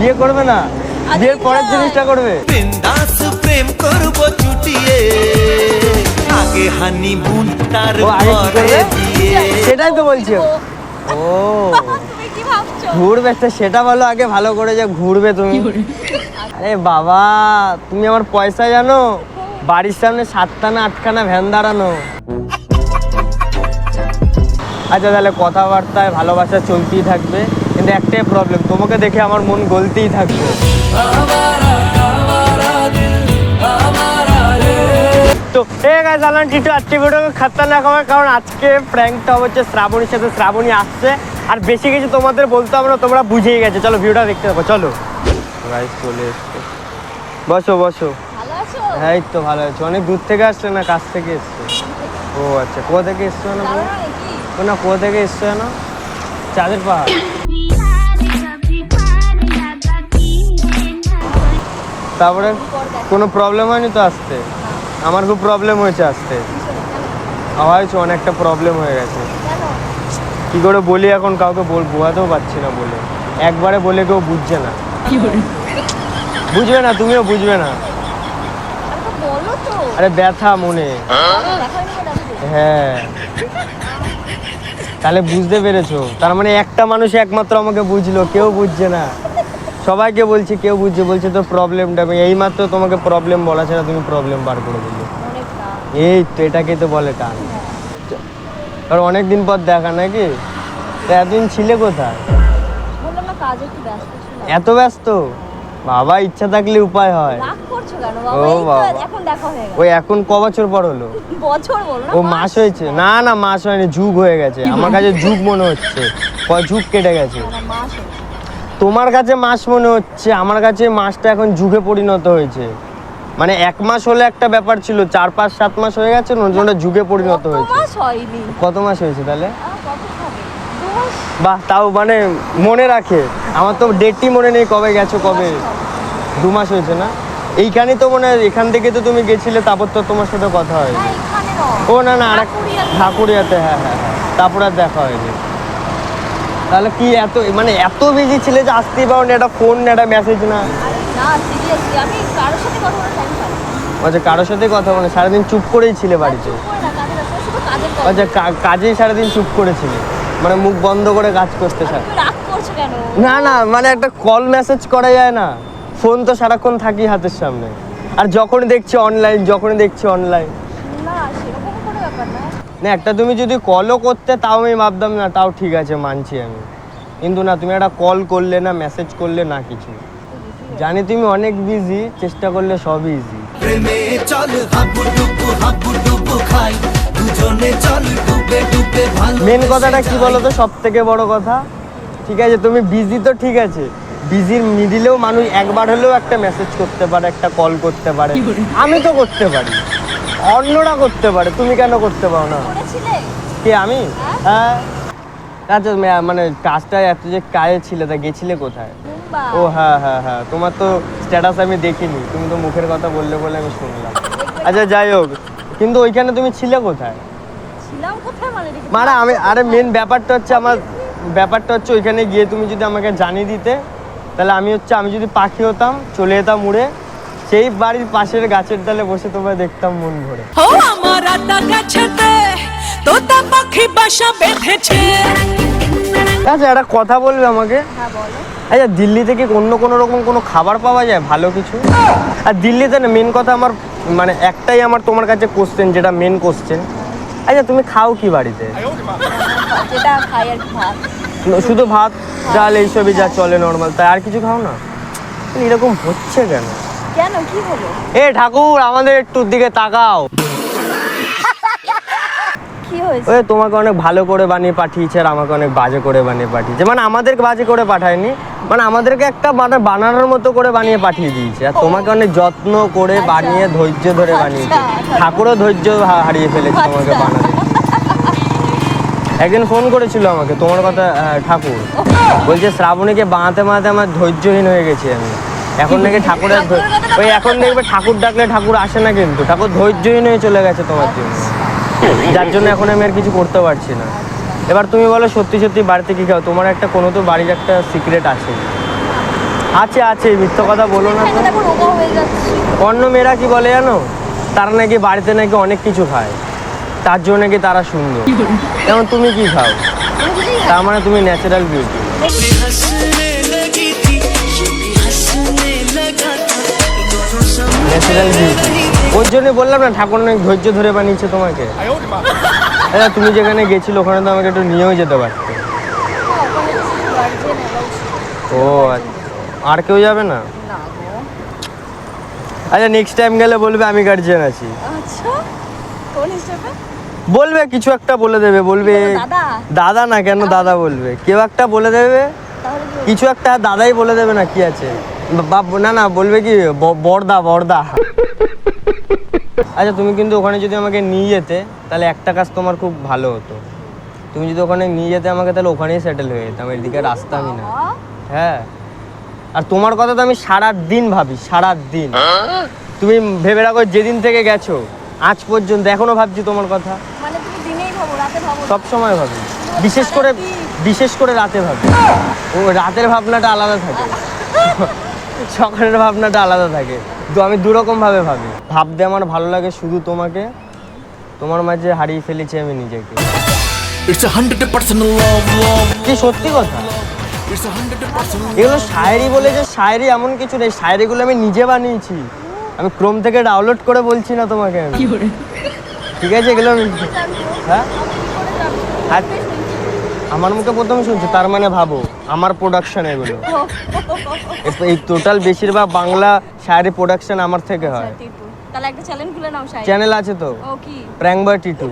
বিয়ে করবে না, বিয়ের পরের জিনিসটা করবে। বিন্দাস প্রেম করব চুটিয়ে, আগে হানিমুন তারপরে বিয়ে। সেটাই তো বলছি। ও তুমি কি ভাবছো? ঘুরবে তো সেটা বলো আগে ভালো করে, যে ঘুরবে তুমি। আরে বাবা, তুমি আমার পয়সা জানো? বাড়ির সামনে 7টা না 8খানা ভ্যান দাঁড়ানো। আচ্ছা তাহলে কথাবার্তায় ভালোবাসা চলতেই থাকবে, কিন্তু একটাই প্রবলেম, তোমাকে দেখে আমার মন গলতেই থাকবে। তো জানলাম টিটু আজকে ভিডিওকে খতরনাক হবে, কারণ আজকে প্র্যাঙ্কটা হচ্ছে শ্রাবণীর সাথে। শ্রাবণী আসছে, আর বেশি কিছু তোমাদের বলতে হবে না, তোমরা বুঝেই গেছো। চলো ভিডিওটা দেখতে থাকো, চলো। গাইস চলে এসছে, বসো বসো। ভালো আছো? হ্যাঁ এই তো ভালো আছো। অনেক দূর থেকে আসলে না কাছ থেকে এসছে? ও আচ্ছা, কোথা থেকে এসছো না? জানো না নাকি? না কোথা থেকে এসছো না? চাঁদের পাহাড়। তারপরে কোনো প্রবলেম হয়নি তো আসতে? আমার খুব প্রবলেম হয়েছে আসতে, হয়েছে অনেকটা প্রবলেম হয়ে গেছে। জানো কি করে বলি এখন কাউকে, বোঝাতেও পারছি না বলে। একবারে বলে কেউ বুঝছে না, বুঝবে না, তুমিও বুঝবে না। আমাকে বলো তো। আরে ব্যথা মনে। দেখা হয়নি বলে আসবে। হ্যাঁ তাহলে বুঝতে পেরেছো, তার মানে একটা মানুষ একমাত্র আমাকে বুঝলো, কেউ বুঝছে না। সবাইকে বলছি কেউ বুঝছে, বলছে তো প্রবলেমটা, এই মাত্র তোমাকে প্রবলেম বলা ছাড়া তুমি প্রবলেম বার করে দিলে। অনেক না। এই তো এটাকে তো বলে টান। আর অনেকদিন পর দেখা নাকি? তা এতদিন ছিলে কোথায়? বললাম না কাজে একটু ব্যস্ত ছিলাম। এত ব্যস্ত? বাবা ইচ্ছা থাকলে উপায় হয়। রাগ করছো কেন ও বাবা? এই তো বাবা। এখন দেখা হয়ে গেল। ওই এখন ক বছর পর হলো? বছর বলো না। ও মাস হয়েছে? না না মাস হয়নি, যুগ হয়ে গেছে। আমার কাছে যুগ মনে হচ্ছে, যুগ কেটে গেছে। না, মাস হয়েছে। তোমার কাছে মাস মনে হচ্ছে, আমার কাছে মাসটা এখন যুগে পরিণত হয়েছে। মানে 1 মাস হলে একটা ব্যাপার ছিল, 4 5 7 মাস হয়ে গেছে, ওটা যুগে পরিণত কত হয়েছে। মাস হয়নি। কত মাস হয়েছে তাহলে? কত হবে? 2 মাস। বাহ, তাও মানে মনে রাখে। আমার তো ডেটই মনে নেই কবে গেছো, কবে। 2 মাস হয়েছে না? এইখানে তো মনে হয়, এখান থেকে তো তুমি গেছিলে, তারপর তো তোমার সাথে কথা হয়নি। না এখানে নয়। ও না না, আরেক ঠাকুরিয়াতে। ঠাকুরিয়াতে, হ্যাঁ হ্যাঁ হ্যাঁ, তারপর আর দেখা হয়নি। তাহলে কি এত মানে এত বিজি ছিলে যে আসতেই পারো না? একটা ফোন না, একটা মেসেজ না? আরে না সিরিয়াসলি আমি কারোর সাথে কথা বলার টাইম পাই না। আচ্ছা কারোর সাথে কথা বলে সারাদিন চুপ করেই ছিলে বাড়িতে? চুপ করে না, কাজে ব্যস্ত, শুধু কাজের কথা। আচ্ছা কাজেই সারাদিন চুপ করেছিলে, মানে মুখ বন্ধ করে কাজ করতে স্যার? তুমি রাগ করছো কেন? না না, মানে একটা কল মেসেজ করা যায় না? ফোন তো সারাক্ষণ থাকি হাতের সামনে, আর যখন দেখছি অনলাইন, যখন দেখছি অনলাইন। না সেরকম কোনো ব্যাপার না। না একটা তুমি যদি কলও করতে তাও আমি ভাবতাম না, তাও ঠিক আছে মানছি আমি, কিন্তু না তুমি একটা কল করলে না, মেসেজ করলে না কিছু। জানি তুমি অনেক বিজি, চেষ্টা করলে সবই ইজি। প্রেমে চল হাবু ডুবু খাই, দুজনে চল ডুবে ডুবে ভালো। মেন কথাটা কি বলো তো, সব থেকে বড় কথা, ঠিক আছে তুমি বিজি তো ঠিক আছে, বিজির মিডিলেও মানুষ একবার হলেও একটা মেসেজ করতে পারে, একটা কল করতে পারে। আমি তো করতে পারি, অন্যরা করতে পারে, তুমি কেন করতে পারো না? করেছিলে? কে আমি? হ্যাঁ আচ্ছা মানে কাজটা এত যে কাজে ছিলে, তা গেছিলে কোথায়? মুম্বাই। ও হ্যাঁ হ্যাঁ হ্যাঁ, তোমার তো স্ট্যাটাস আমি দেখিনি, তুমি তো মুখের কথা বললে বলে আমি শুনলাম। আচ্ছা যাই হোক, কিন্তু ওইখানে তুমি ছিলে কোথায়? ছিলাম কোথায় মানে? মানে আরে মেন ব্যাপারটা হচ্ছে ওইখানে গিয়ে তুমি যদি আমাকে জানিয়ে দিতে, তাহলে আমি যদি পাখি হতাম, চলে যেতাম উড়ে, সেই বাড়ির পাশের গাছের ডালে বসে তোমায় দেখতাম মন ভরে। ও আমার আতা গাছেতে তোতা পাখি বাসা বেঁধেছে। আচ্ছা একটা কথা বলবে আমাকে? হ্যাঁ বলো। আচ্ছা দিল্লি থেকে অন্য কোনো রকম কোনো খাবার পাওয়া যায় ভালো কিছু? আর দিল্লিতে না মেন কথা আমার মানে একটাই আমার তোমার কাছে কোশ্চেন, যেটা মেন কোশ্চেন, আচ্ছা তুমি খাও কি বাড়িতে? যেটা খাই আর কি, ভাত। শুধু ভাত ডাল এইসবই যা চলে নর্মাল, তাই আর কিছু খাও না? এরকম হচ্ছে কেন? কেন কি হলো? এ ঠাকুর আমাদের একটু দিকে তাকাও। কি হয়েছে? ওই তোমাকে অনেক ভালো করে বানিয়ে পাঠিয়েছে, আর আমাকে অনেক বাজে করে বানিয়ে পাঠিয়েছে। মানে আমাদেরকে বাজে করে পাঠায়নি, মানে আমাদেরকে একটা মানে বানানোর মতো করে বানিয়ে পাঠিয়ে দিয়েছে, আর তোমাকে অনেক যত্ন করে বানিয়ে ধৈর্য ধরে বানিয়েছে। ঠাকুরও ধৈর্য হারিয়ে ফেলেছে তোমাকে বানাতে। একদিন ফোন করেছিল আমাকে তোমার কথা, ঠাকুর বলছে শ্রাবণীকে বানাতে বানাতে আমার ধৈর্যহীন হয়ে গেছি আমি। এখন নাকি ঠাকুরের ওই এখন দেখবে ঠাকুর ডাকলে ঠাকুর আসে না, কিন্তু ঠাকুর ধৈর্যহীন হয়ে চলে গেছে তোমার জন্য, যার জন্য এখন আমি আর কিছু করতে পারছি না। এবার তুমি বলো সত্যি সত্যি বাড়িতে কি খাও? তোমার একটা কোনো তো বাড়ির একটা সিক্রেট আছে, আছে আছে, মিথ্যে কথা বলো না তো। দেখো রোগা হয়ে যাচ্ছে। অন্য মেয়েরা কি বলে জানো, তারা নাকি বাড়িতে নাকি অনেক কিছু খায়, তার জন্য নাকি তারা সুন্দর। যেমন তুমি কি খাও, তার মানে তুমি ন্যাচারাল বিউটি। ন্যাচারাল বিউটি, ওর জন্য বললাম না ঠাকুর অনেক ধৈর্য ধরে বানিয়েছে তোমাকে। আচ্ছা তুমি যেখানে গেছিল ওখানে তো আমাকে একটু নিয়েও যেতে পারতে। ও আচ্ছা, আর কেউ যাবে না? আচ্ছা নেক্সট টাইম গেলে বলবে আমি গার্জিয়ান আছি। আচ্ছা কোন হিসেবে? বলবে কিছু একটা বলে দেবে, বলবে দাদা? দাদা না, কেন দাদা বলবে, কেউ একটা বলে দেবে তাহলে কি কিছু একটা, দাদাই বলে দেবে না, কি আছে বাপ, না না বলবে কি বড়দা বড়দা। আচ্ছা তুমি কিন্তু ওখানে যদি আমাকে নিয়ে যেতে তাহলে একটা কাজ তোমার খুব ভালো হতো, তুমি যদি ওখানে নিয়ে যেতে আমাকে তাহলে ওখানেই সেটেল হয়ে যেতাম, এদিকে রাস্তা আমি না। হ্যাঁ, আর তোমার কথা তো আমি সারা দিন ভাবি, সারা দিন। তুমি ভেবে রাখো যেদিন থেকে গেছো আজ পর্যন্ত এখনো ভাবছি তোমার কথা। মানে তুমি দিনেই ভাবো, রাতে ভাবো না? সব সময় ভাবি, বিশেষ করে রাতে ভাবি। ও রাতের ভাবনাটা আলাদা থাকে, সকালের ভাবনাটা আলাদা থাকে। তো আমি দুরকম ভাবে ভাবি। ভাবতে আমার ভালো লাগে শুধু তোমাকে, তোমার মাঝে হারিয়ে ফেলেছি আমি নিজেকে। It's 100% love. কি সত্যি কথা, It's 100% এগুলো শায়েরি বলে যে শায়েরি এমন কিছু নেই, শায়েরিগুলো আমি নিজে বানিয়েছি, আমি ক্রোম থেকে ডাউনলোড করে বলছি না তোমাকে আমি। ঠিক আছে এগুলো হ্যাঁ আর আমার মুখে প্রথমে শুনছি, তার মানে ভাবো আমার প্রোডাকশন এগুলো। এই টোটাল বেশিরভাগ বাংলা শায়েরি প্রোডাকশন আমার থেকে হয়। টিটু, তাহলে একটা চ্যানেল খুলে নাও শায়রি। চ্যানেল আছে তো, ও কি? Prank boy Titu.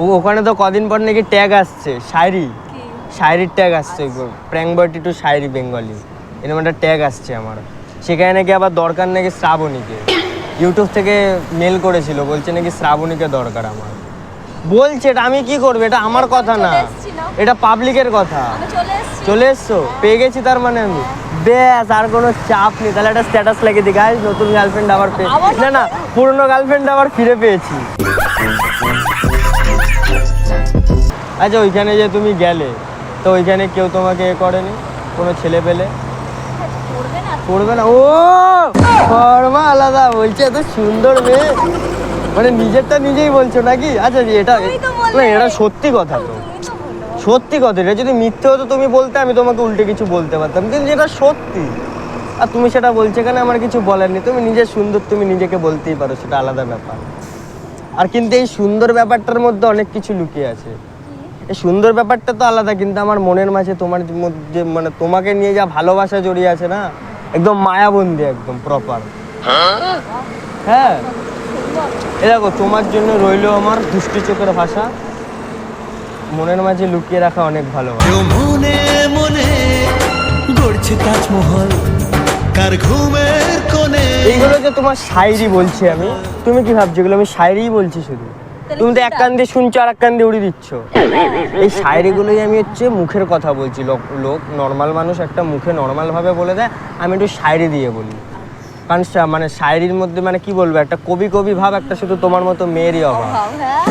ও ওখানে তো কদিন পর নাকি ট্যাগ আসছে শায়েরি, কি? শায়েরির ট্যাগ আসছে, prank boy Titu shayari Bengali, এরকম একটা ট্যাগ আসছে আমার। সেখানে নাকি আবার দরকার নাকি শ্রাবণীকে, ইউটিউব থেকে মেল করেছিল, বলছে নাকি শ্রাবণীকে দরকার আমার। বলছে এটা আমি কি করবো, এটা আমার কথা না, এটা পাবলিকের কথা। আমি চলে এসেছি। চলে এসছো, পেয়ে গেছি তার মানে আমি, ব্যাস আর কোনো চাপ নেই। তাহলে একটা স্ট্যাটাস লাগিয়ে দিই, গাইস নতুন গার্লফ্রেন্ড আবার পেয়ে, না না পুরনো গার্লফ্রেন্ড আবার ফিরে পেয়েছি। আচ্ছা ওইখানে যে তুমি গেলে তো ওইখানে কেউ তোমাকে এ করেনি, কোনো ছেলে পেলে করবে না? করবে না? ও কর্মা আলাদা, বলছে এত সুন্দর মেয়ে, মানে নিজেরটা নিজেই বলছো নাকি? আচ্ছা এটা তুমি তো বললে। না, এটা সত্যি কথা তো, তুমি তো বললো। সত্যি কথা। এটা যদি মিথ্যে হতো তুমি বলতে, আমি তোমাকে উল্টে কিছু বলতে পারতাম, কিন্তু যেটা সত্যি আর তুমি সেটা বলছো কেন, আমার কিছু বলার নেই। তুমি নিজে সুন্দর, তুমি নিজেকে বলতেই পারো, সেটা আলাদা ব্যাপার। আর কিন্তু এই সুন্দর ব্যাপারটার মধ্যে অনেক কিছু লুকিয়ে আছে। এই সুন্দর ব্যাপারটা তো আলাদা, কিন্তু আমার মনের মাঝে তোমার মধ্যে মানে তোমাকে নিয়ে যা ভালোবাসা জড়িয়ে আছে না, একদম মায়াবন্দী, একদম প্রপার। হ্যাঁ এ দেখো তোমার জন্য রইলো আমার দুষ্টি চোখের ভাষা, মনের মাঝে লুকিয়ে রাখা অনেক ভালোবাসা। কেউ মনে মনে গড়ছে তাজমহল, কার ঘুমের কোণে। এইগুলো যে তোমার শায়েরি বলছি আমি, তুমি কি ভাবছো এগুলো আমি শায়েরিই বলছি শুধু? তুমি তো এক কান দিয়ে শুনছো আর এক কান দিয়ে উড়িয়ে দিচ্ছ। এই শায়েরিগুলোই আমি হচ্ছে মুখের কথা বলছি, লোক নর্মাল মানুষ একটা মুখে নর্মাল ভাবে বলে দেয়, আমি একটু শায়েরি দিয়ে বলি। কারণ মানে শায়েরির মধ্যে মানে কি বলবো, একটা কবি ভাব, একটা শুধু তোমার মতো মেয়েরই অভাব। হ্যাঁ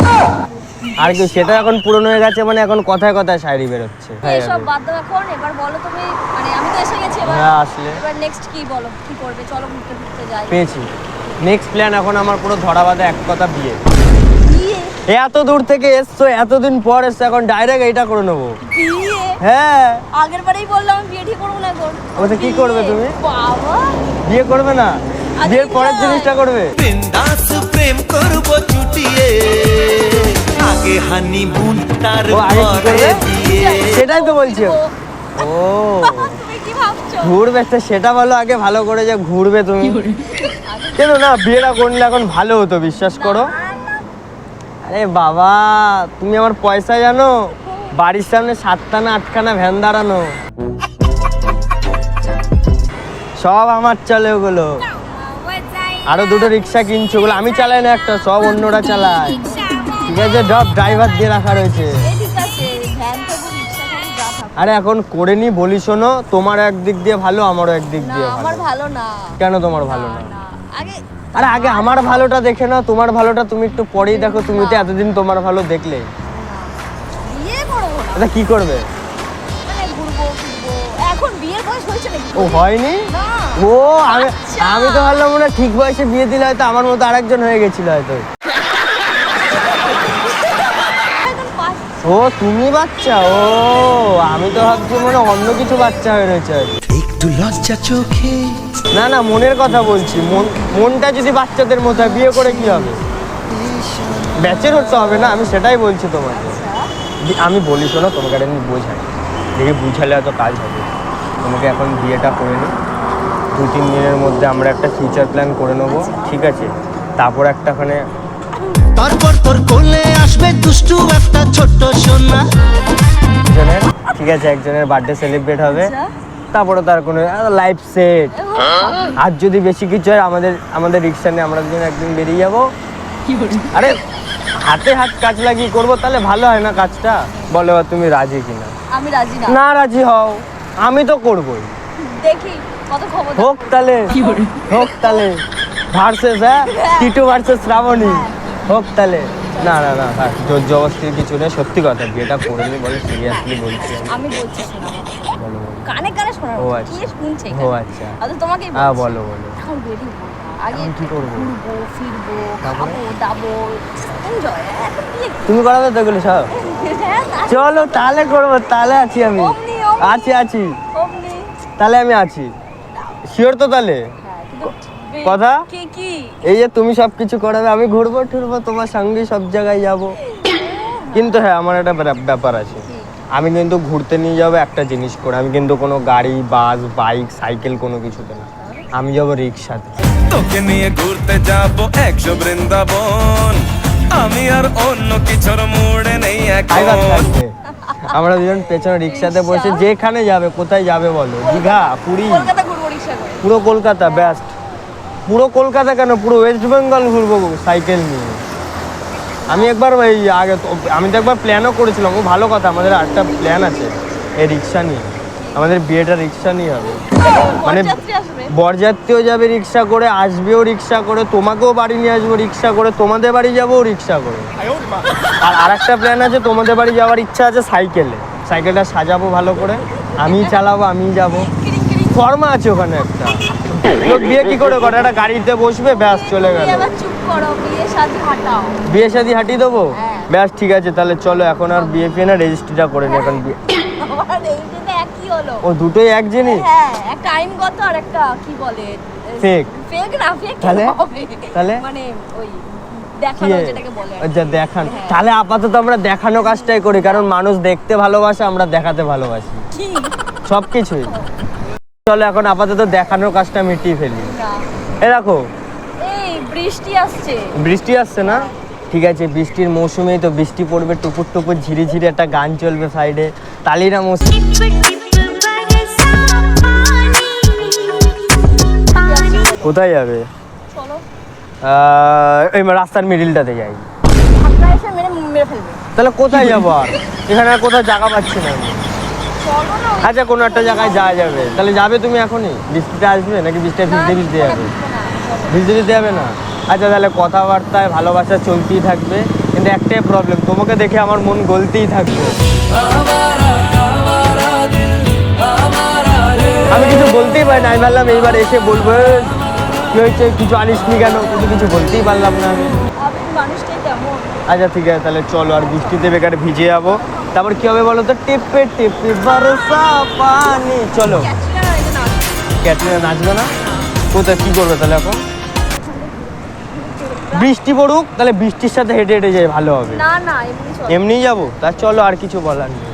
আর কি সেটা এখন পুরনো হয়ে গেছে, মানে এখন কথায় কথায় শায়েরি বেরোচ্ছে। এসব বাদ দাও এখন, এবার বলো তুমি, মানে আমি তো এসে গেছি, এবার হ্যাঁ আসলে এবার নেক্সট কি বলো, কি করবে? চলো ঘুরতে ঘুরতে যাই। পেয়েছি নেক্সট প্ল্যান, এখন আমার পুরো ধরা বাঁধা এক কথা, বিয়ে। বিয়ে? এত দূর থেকে এসছো, এতদিন পর এসছো, এখন ডাইরেক্ট এইটা করে নেবো। বিয়ে? হ্যাঁ আগের বারেই বললাম আমি বিয়ে ঠিক করবো না এখন। আচ্ছা, কি করবে তুমি? বাবা বিয়ে করবে না, বিয়ের পরের জিনিসটা করবে। বিন্দাস প্রেম করব চুটিয়ে, আগে হানিমুন তার ও আগে কি পরে করবে? বিয়ে। সেটাই তো বলছি। ও তুমি কি ভাবছো? ঘুরবে তো, সেটা বলো আগে ভালো করে, যে ঘুরবে তুমি। কেন না, বিয়েটা করলে এখন ভালো হতো, বিশ্বাস করো। আরে বাবা তুমি আমার পয়সা জানো, বাড়ির সামনে 7টা না 8খানা ভ্যান দাঁড়ানো, সব আমার চলে ওগুলো। আরো 2টো রিক্সা কিনছো, ওগুলো আমি চালাই না, একটা সব অন্যরা চালায়। ঠিক আছে, ড্রাইভার দিয়ে রাখা রয়েছে। এই ঠিক আছে, ভ্যান থেকে রিকশা থেকে যা থাক। আরে এখন করে নি বলি, শোনো তোমার একদিক দিয়ে ভালো, আমারও একদিক না দিয়ে আমার ভালো। ভালো না। কেন তোমার ভালো না? না আগে আরে আগে আমার ভালোটা দেখে নাও, তোমার ভালোটা তুমি একটু পরেই দেখো। তুমি তো এতদিন তোমার ভালো দেখলে। বিয়ে করবো না, আচ্ছা কি করবে? মানে ঘুরবো ফিরবো। এখন বিয়ের বয়স হয়েছে নাকি? ও হয়নি? না। ও আমি আচ্ছা। আমি তো ভাবলাম ওরা ঠিক বয়সে বিয়ে দিলে হয়তো আমার মতো আরেকজন হয়ে গেছিল হয়তো। এখন পাঁচ- ও তুমি বাচ্চা, ও আমি তো ভাবছি মনে অন্য কিছু বাচ্চা হয়ে রয়েছে হয়তো। একটু লজ্জা চোখে না না, মনের কথা বলছি, মনটা যদি বাচ্চাদের মতো হয়, বিয়ে করে কি হবে? ব্যাচের হতে হবে না, আমি সেটাই বলছি তোমাকে। আমি বলি শোনো, তোমাকে একটা আমি বোঝাই, দেখে বুঝালে হয়তো কাজ হবে। তোমাকে এখন বিয়েটা করে নিই, 2-3 দিনের মধ্যে আমরা একটা ফিউচার প্ল্যান করে নেবো, ঠিক আছে? তারপর একটাখানে তারপর তোর কোলে আসবে দুষ্টু একটা ছোট্ট সোনা। একজনের, ঠিক আছে, একজনের বার্থডে সেলিব্রেট হবে, আচ্ছা। তারপরে তার কোনো লাইফ সেট। আর যদি বেশি কিছু হয়, আমাদের রিক্সা নিয়ে আমরা দুজন একদিন বেরিয়ে যাবো। আরে হাতে হাত কাজ লাগিয়ে করবো, তাহলে ভালো হয় না কাজটা? বলো তুমি রাজি কিনা? আমি রাজি না। না রাজি হও, আমি তো করবোই। দেখি কত খবর। হোক তাহলে, হোক তাহলে ভার্সেস, হ্যাঁ, টিটু ভার্সেস শ্রাবণী, হোক তাহলে। না না না, থাক, জোর জবরদস্তির কিছু নেই, সত্যি কথা, বিয়েটা করে নি বলে সিরিয়াসলি বলছি আমি। আমি বলছি শোনা, বলো বলো। কানে কানে শোনা। ও আচ্ছা। কি শুনছে ও আচ্ছা। আচ্ছা তোমাকেই হ্যাঁ বলছি। বলো বলো। এখন রেডি হবো না। আগে এখন কি করবো? ঘুরবো ফিরবো, তারপরে? খাবো দাবো, এনজয়। এখন বিয়ে কি? তুমি করাবে তো এগুলো সব? হ্যাঁ, তা- চলো তাহলে করবো, তাহলে আছি আমি। অমনি, অমনি। আছি আছি, অমনি। তাহলে আমি আছি, শিওর তো তাহলে? হ্যাঁ, কিন্তু কথা? কি কি? এই যে তুমি সব কিছু করাবে, আমি ঘুরবো টুরবো তোমার সঙ্গে, সব জায়গায় যাব। কিন্তু হ্যাঁ, আমার একটা ব্যাপার আছে, আমি কিন্তু ঘুরতে নিয়ে যাবো একটা জিনিস করে, আমি কিন্তু কোনো গাড়ি, বাস, বাইক, সাইকেল কোনো কিছুতে না, আমি যাবো রিক্সাতে। তোকে নিয়ে ঘুরতে যাব 100 বৃন্দাবন, আমি আর অন্য কিছুর মুড়ে নেই আইবার এখন। থাকবে, আমরা দুজন পেছনে রিক্সাতে বসে যেখানে যাবে, কোথায় যাবে বলো? দীঘা, পুরী, কলকাতা ঘুরবো রিক্সা করে। পুরো কলকাতা, ব্যাস্ট। পুরো কলকাতা কেন, পুরো ওয়েস্ট বেঙ্গল ঘুরবো সাইকেল নিয়ে। আমি একবার ওই আগে আমি তো একবার প্ল্যানও করেছিলাম, ও ভালো কথা, আমাদের আরেকটা প্ল্যান আছে এই রিক্সা নিয়ে, আমাদের বিয়েটা রিক্সা নিয়ে হবে। মানে বরযাত্রী আসবে। বরযাত্রীও যাবে রিক্সা করে, আসবেও রিক্সা করে, তোমাকেও বাড়ি নিয়ে আসবো রিক্সা করে, তোমাদের বাড়ি যাবো রিক্সা করে। আর আরেকটা প্ল্যান আছে, তোমাদের বাড়ি যাওয়ার ইচ্ছা আছে সাইকেলে, সাইকেলটা সাজাবো ভালো করে, আমিই চালাবো, আমিই যাবো। ফর্মা আছে ওখানে একটা, লোক বিয়ে কি করে করে, একটা গাড়িতে বসবে, ব্যাস চলে গেল। তুমি এবার চুপ করো, বিয়ে শাদী হাঁটাও। বিয়ে শাদী হাঁটিয়ে দেবো, হ্যাঁ। ব্যাস ঠিক আছে, তাহলে চলো এখন আর বিয়ে ফিয়ে না, রেজিস্ট্রিটা করে নি এখন বিয়ে। আমার এই জন্য একই হলো। ও দুটোই এক জিনিস? হ্যাঁ, একটা আইনগত আর একটা কি বলে Fake? ফেক না, ফেক তাহলে? তাহলে? মানে ওই দেখানো যেটাকে বলে আর কি। আচ্ছা দেখান, হ্যাঁ। তাহলে আপাতত আমরা দেখানো কাজটাই করি, কারণ মানুষ দেখতে ভালোবাসে, আমরা দেখাতে ভালোবাসি, কি সব কিছুই। চলো এখন আপাতত দেখানোর কাজটা মিটিয়ে ফেলি। না, এ দেখো এই বৃষ্টি আসছে। বৃষ্টি আসছে না? ঠিক আছে, বৃষ্টির মৌসুমেই তো বৃষ্টি পড়বে, টুপুর টুপুর ঝিরি ঝিরি একটা গান চলবে সাইডে, তালিরা মৌসুম। কোথায় যাবে? চলো এই রাস্তার মিডিলটাতে যাই। ধাক্কা এসে মেরে ফেলবে। তাহলে কোথায় যাবো আর? এখানে আর কোথাও জায়গা পাচ্ছি না আমি। চলো না। আচ্ছা কোনো একটা জায়গায় যাওয়া যাবে, তাহলে যাবে তুমি এখনই? বৃষ্টিটা আসবে নাকি বৃষ্টিটা ভিজতে ভিজতে যাবে? ভিজতে ভিজতে যাবে না? আচ্ছা তাহলে কথাবার্তায় ভালোবাসা চলতেই থাকবে, কিন্তু একটাই প্রবলেম, তোমাকে দেখে আমার মন গলতেই থাকবে। আমি কিছু বলতেই পারি না, আমি ভাবলাম এইবার এসে বলবো কি হয়েছে, কিছু আনিসনি কেন, কিন্তু কিছু বলতেই পারলাম না আমি। আপনি মানুষটাই তেমন। আচ্ছা ঠিক আছে, তাহলে চলো, আর বৃষ্টিতে বেকার ভিজে যাবো, তারপর কি হবে বলো তো? টিপে টিপে বরসা পানি। চলো। ক্যাটরিনা এই যে নাচ। ক্যাটরিনা নাচবে না? কোথায় কি করবে তাহলে এখন? বৃষ্টি পড়ুক, তাহলে বৃষ্টির সাথে হেঁটে হেঁটে যাই, ভালো হবে। না না, এমনি চলো। এমনিই যাবো, তা চলো, আর কিছু বলার নেই।